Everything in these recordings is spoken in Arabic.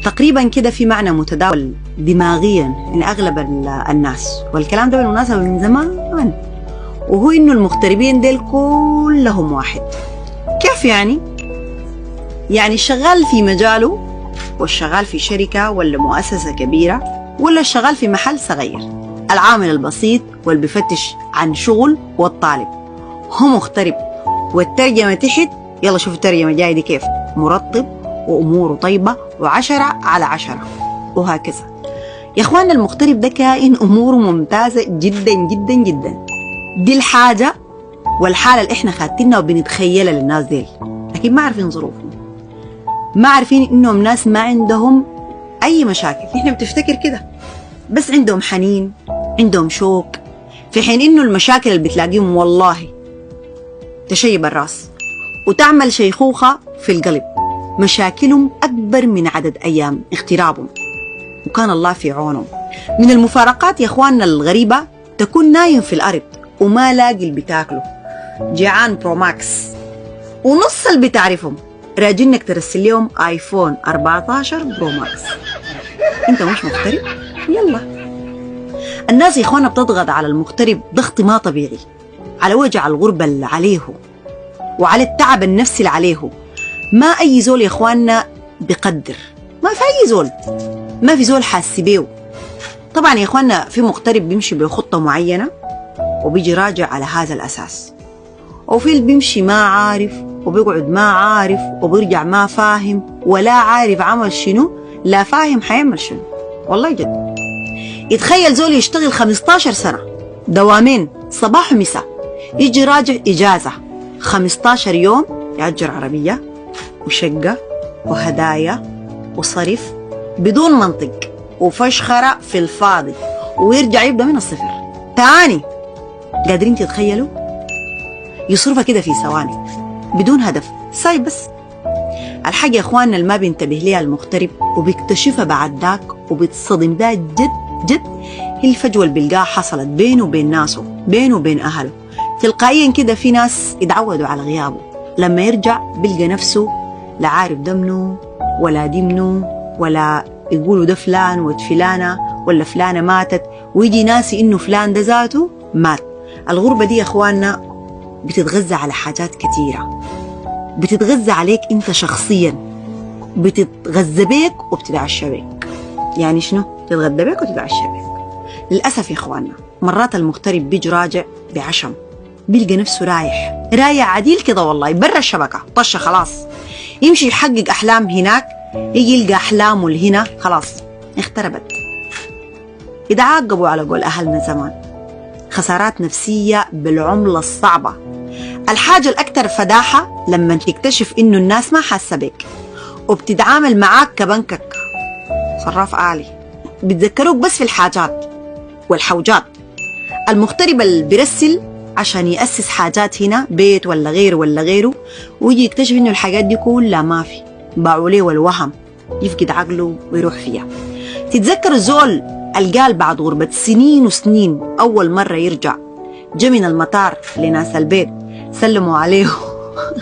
تقريبا كده في معنى متداول دماغيا من أغلب الناس، والكلام ده بالمناسبة من زمان، وهو إنه المغتربين ديل كلهم واحد. كيف يعني؟ يعني الشغال في مجاله، والشغال في شركة ولا مؤسسة كبيرة، ولا الشغال في محل صغير، العامل البسيط واللي بيفتش عن شغل، والطالب، هو مغترب. والترجمة تحت، يلا شوف الترجمة جاي دي كيف: مرطب وأموره طيبة و10 على 10، وهكذا. يا اخواننا المغترب ده كائن أموره ممتازة جدا جدا جدا. دي الحاجة والحالة اللي احنا خاتينها وبنتخيلها للناس ديل، لكن ما عارفين ظروفهم، ما عارفين انهم ناس ما عندهم اي مشاكل. احنا بتفتكر كده، بس عندهم حنين، عندهم شوق، في حين انه المشاكل اللي بتلاقيهم والله تشيب الراس وتعمل شيخوخة في القلب. مشاكلهم أكبر من عدد أيام اغترابهم، وكان الله في عونهم. من المفارقات يا أخواننا الغريبة، تكون نايم في الأرض وما لاقي اللي بتاكله، جيعان برو ماكس، ونص اللي بتعرفهم راجي انك ترسل لهم ايفون 14 برو ماكس. انت مش مغترب؟ يلا. الناس يا اخوانا بتضغط على المغترب ضغط ما طبيعي، على وجع الغربة اللي عليه وعلى التعب النفسي اللي عليه. ما اي زول يا اخواننا بقدر، ما في اي زول، ما في زول حاس بيه. طبعا يا اخواننا في مغترب بيمشي بخطة معينة وبيجي راجع على هذا الاساس، وفي اللي بيمشي ما عارف وبيقعد ما عارف وبيرجع ما فاهم ولا عارف عمل شنو، لا فاهم حيعمل شنو. والله جد يتخيل زول يشتغل 15 سنة دوامين صباح ومساء، يجي راجع إجازة 15 يوم، يأجر عربية وشقة وهدايا وصرف بدون منطق وفشخرة في الفاضي، ويرجع يبدأ من الصفر تاني. قادرين تتخيلوا؟ يصرفها كده في ثواني بدون هدف، سايب بس. الحاجة يا اخواننا اللي ما بينتبه ليها المغترب وبيكتشفها بعد ذاك وبيتصدم بها جد جد، هي الفجوة اللي بيلقاها حصلت بينه وبين ناسه، بينه وبين أهله. تلقائيا كده في ناس يتعودوا على غيابه، لما يرجع بيلقى نفسه لا عارف ده منه ولا دي منه، ولا يقولوا ده فلان وفلانة ولا فلانة ماتت، ويجي ناسي إنه فلان ده ذاته مات. الغربة دي يا اخواننا بتتغذى على حاجات كتيرة، بتتغذى عليك انت شخصيا، بتتغذى بيك وبتتعشى بيك. يعني شنو؟ تتغذى بيك وتتعشى بيك. للأسف يا اخواننا مرات المغترب بيجي راجع بعشم، بيلقى نفسه رايح عديل كده والله برا الشبكة، طشة خلاص، يمشي يحقق أحلام هناك، يجي يلقى أحلامه هنا خلاص اختربت. يتعاقبوا على قول أهلنا زمان خسارات نفسية بالعملة الصعبة. الحاجة الأكثر فداحة لما تكتشف إنه الناس ما حاسة بك وبتتعامل معاك كبنكك صراف آلي، بتذكروك بس في الحاجات والحوجات. المغترب اللي بيرسل عشان يأسس حاجات هنا، بيت ولا غيره ولا غيره، ويجي يكتشف إنه الحاجات دي كلها ما في، باعوا ليه والوهم، يفقد عقله ويروح فيها. تتذكر الزول القال بعد غربة سنين وسنين أول مرة يرجع، جا من المطار لناس البيت سلموا عليه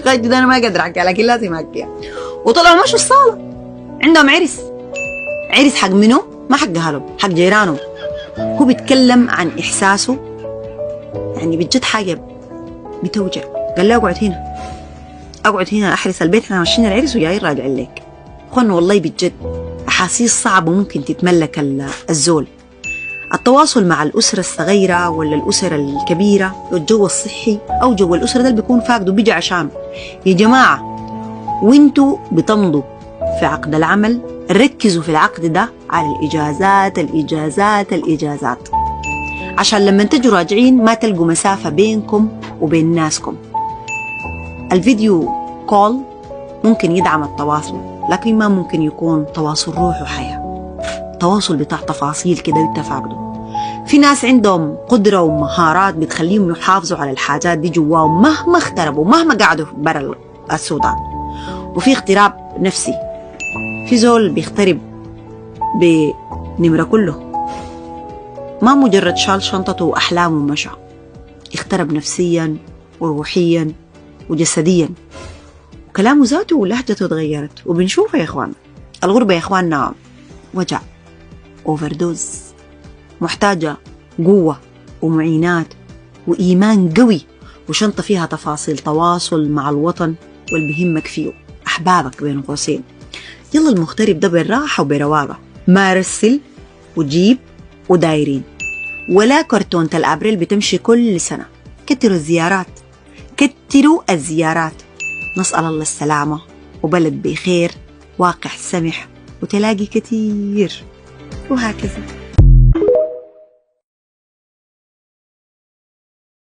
خد ده أنا ما قادر أحكي لكن لازم أحكيها، وطلعوا مشوا الصالة عندهم عرس حق منه، ما حق أهله، حق جيرانه. هو بيتكلم عن إحساسه، يعني بجد حاجة بتوجع. قال له أقعد هنا أحرس البيت، احنا ماشيين العرس وجايين راجعين لك. أخوانا والله بجد أحاسيس صعبة ممكن تتملك الزول. التواصل مع الأسرة الصغيرة ولا الأسرة الكبيرة، الجو الصحي أو جو الأسرة ده اللي بيكون فاقده بيجي عشانه. يا جماعة وانتوا بتمضوا في عقد العمل ركزوا في العقد ده على الإجازات، عشان لما تجوا راجعين ما تلقوا مسافة بينكم وبين ناسكم. الفيديو كول ممكن يدعم التواصل، لكن ما ممكن يكون تواصل روح وحياة، تواصل بتاع تفاصيل كده وانت فاقده. في ناس عندهم قدرة ومهارات بتخليهم يحافظوا على الحاجات دي جواهم مهما اغتربوا، مهما قعدوا برا السودان. وفي اغتراب نفسي، في زول بيغترب بنمرة كله، ما مجرد شال شنطته وأحلامه ومشى، اغترب نفسيا وروحيا وجسديا، وكلامه ذاته ولهجته اتغيرت، وبنشوفها يا اخوان. الغربة يا إخواننا وجع، أوفردوز، محتاجة قوة ومعينات وإيمان قوي وشنطة فيها تفاصيل تواصل مع الوطن واللي بيهمك فيه أحبابك بين قوسين. يلا المغترب ده بالراحة وبرواقة، ما رسل وجيب ودايرين ولا كرتونة الأبريل بتمشي كل سنة. كتروا الزيارات، كتروا الزيارات. نسأل الله السلامة وبلد بخير، واقع سمح وتلاقي كتير، وهكذا.